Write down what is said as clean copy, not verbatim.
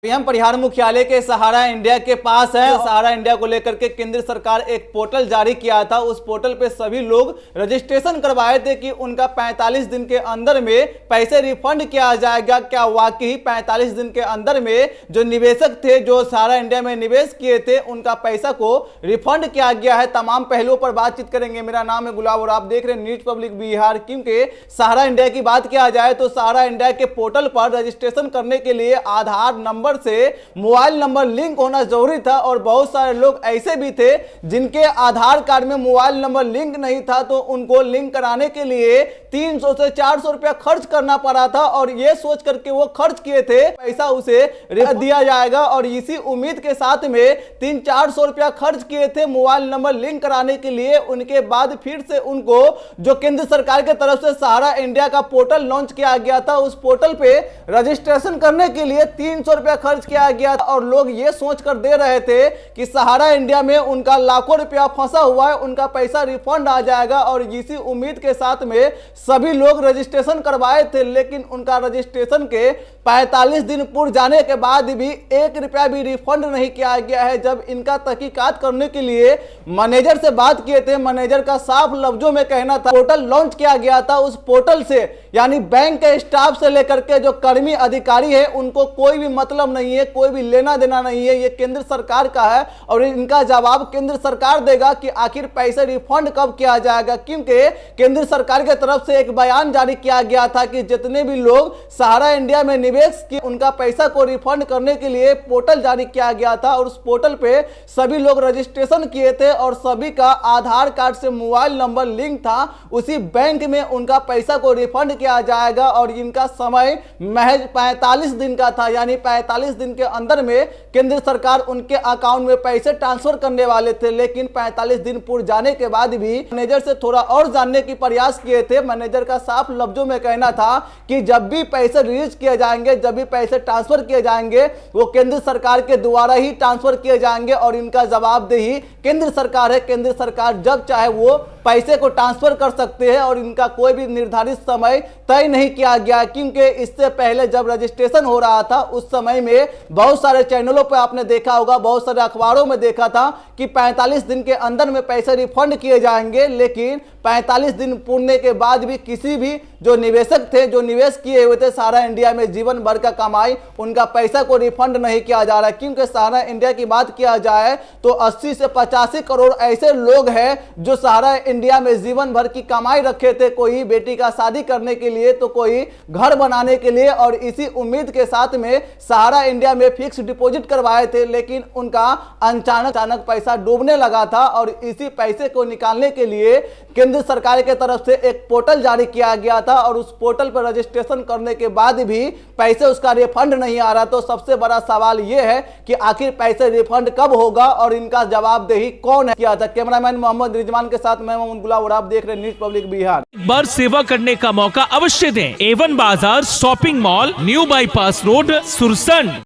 PM परिहार मुख्यालय के सहारा India के पास है। सहारा इंडिया को लेकर के केंद्र सरकार एक पोर्टल जारी किया था। उस पोर्टल पे सभी लोग रजिस्ट्रेशन करवाए थे कि उनका 45 दिन के अंदर में पैसे रिफंड किया जाएगा। क्या वाकई 45 दिन के अंदर में जो निवेशक थे, जो सहारा इंडिया में निवेश किए थे, उनका पैसा को रिफंड किया गया है? तमाम पहलुओं पर बातचीत करेंगे। मेरा नाम है गुलाब और आप देख रहे हैं न्यूज पब्लिक बिहार। क्योंकि सहारा इंडिया की बात किया जाए तो सहारा इंडिया के पोर्टल पर रजिस्ट्रेशन करने के लिए आधार नंबर से मोबाइल नंबर लिंक होना जरूरी था और बहुत सारे लोग ऐसे भी थे जिनके आधार कार्ड में मोबाइल नंबर लिंक नहीं था, तो उनको लिंक कराने के लिए 300 से 400 रुपया खर्च करना पड़ा था और ये सोच करके वो खर्च किए थे पैसा उसे दिया जाएगा। और इसी उम्मीद के साथ में 300-400 रुपया खर्च किए थे मोबाइल नंबर लिंक कराने के लिए। उनके बाद फिर से उनको जो केंद्र सरकार की तरफ से सहारा इंडिया का पोर्टल लॉन्च किया गया था, उस पोर्टल पे रजिस्ट्रेशन करने के लिए 300 रुपया खर्च किया गया था और लोग ये सोच कर दे रहे थे कि सहारा इंडिया में उनका लाखों रुपया फंसा हुआ है, उनका पैसा रिफंड आ जाएगा। और इसी उम्मीद के साथ में सभी लोग रजिस्ट्रेशन करवाए थे, लेकिन उनका रजिस्ट्रेशन के 45 दिन पूर्ण जाने के बाद भी 1 रुपया भी रिफंड नहीं किया गया है। जब इनका तहकीकात करने के लिए मैनेजर से बात किए थे, मैनेजर का साफ लफ्जों में कहना था पोर्टल लॉन्च किया गया था, उस पोर्टल से यानी बैंक के स्टाफ से लेकर के जो कर्मी अधिकारी है उनको कोई भी मतलब नहीं है, कोई भी लेना देना नहीं है। ये केंद्र सरकार का है और इनका जवाब केंद्र सरकार देगा कि आखिर पैसे रिफंड कब किया जाएगा। क्योंकि केंद्र सरकार की तरफ से एक बयान जारी किया गया था कि जितने भी लोग सहारा इंडिया में निवेश किए उनका पैसा को रिफंड करने के लिए पोर्टल जारी किया गया था और उस पोर्टल पे सभी लोग रजिस्ट्रेशन किए थे और सभी का आधार कार्ड से मोबाइल नंबर लिंक था। उसी बैंक में उनका पैसा को रिफंड किया जाएगा और इनका समय महज 45 दिन का था, यानी 45 दिन के अंदर में केंद्र सरकार उनके अकाउंट में पैसे ट्रांसफर करने वाले थे। लेकिन 45 दिन पूर्ण जाने के बाद भी मैनेजर से थोड़ा और जानने की प्रयास किए थे। मैनेजर का साफ लफ्जों में कहना था कि जब भी पैसे रिलीज किए जाएंगे, जब भी पैसे ट्रांसफर किए जाएंगे, वो केंद्र सरकार के द्वारा ही ट्रांसफर किए जाएंगे और इनका जवाबदेही केंद्र सरकार है। केंद्र सरकार जब चाहे वो पैसे को ट्रांसफर कर सकते हैं और इनका कोई भी निर्धारित समय तय नहीं किया गया। क्योंकि इससे पहले जब रजिस्ट्रेशन हो रहा था उस समय में बहुत सारे चैनलों पर आपने देखा होगा, बहुत सारे अखबारों में देखा था कि 45 दिन के अंदर में पैसे रिफंड किए जाएंगे। लेकिन 45 दिन पूर्णे के बाद भी किसी भी जो निवेशक थे, जो निवेश किए हुए थे सहारा इंडिया में जीवन भर का कमाई, उनका पैसा को रिफंड नहीं किया जा रहा है। क्योंकि सहारा इंडिया की बात किया जाए तो 80 से 85 करोड़ ऐसे लोग हैं जो सहारा इंडिया में जीवन भर की कमाई रखे थे, कोई बेटी का शादी करने के लिए तो कोई घर बनाने के लिए, और इसी उम्मीद के साथ में सहारा इंडिया में फिक्स डिपॉजिट करवाए थे। लेकिन उनका अचानक पैसा डूबने लगा था और इसी पैसे को निकालने के लिए केंद्र सरकार की तरफ से एक पोर्टल जारी किया गया था और उस पोर्टल पर रजिस्ट्रेशन करने के बाद भी पैसे उसका रिफंड नहीं आ रहा। तो सबसे बड़ा सवाल यह है कि आखिर पैसे रिफंड कब होगा और इनका जवाबदेही कौन है किया था। कैमरामैन मोहम्मद रिजवान के साथ मैं मोहम्मद गुलाब और आप देख रहे हैं न्यूज पब्लिक बिहार। बार सेवा करने का मौका अवश्य दें। A1 बाजार shopping mall, new bypass road, Sursand.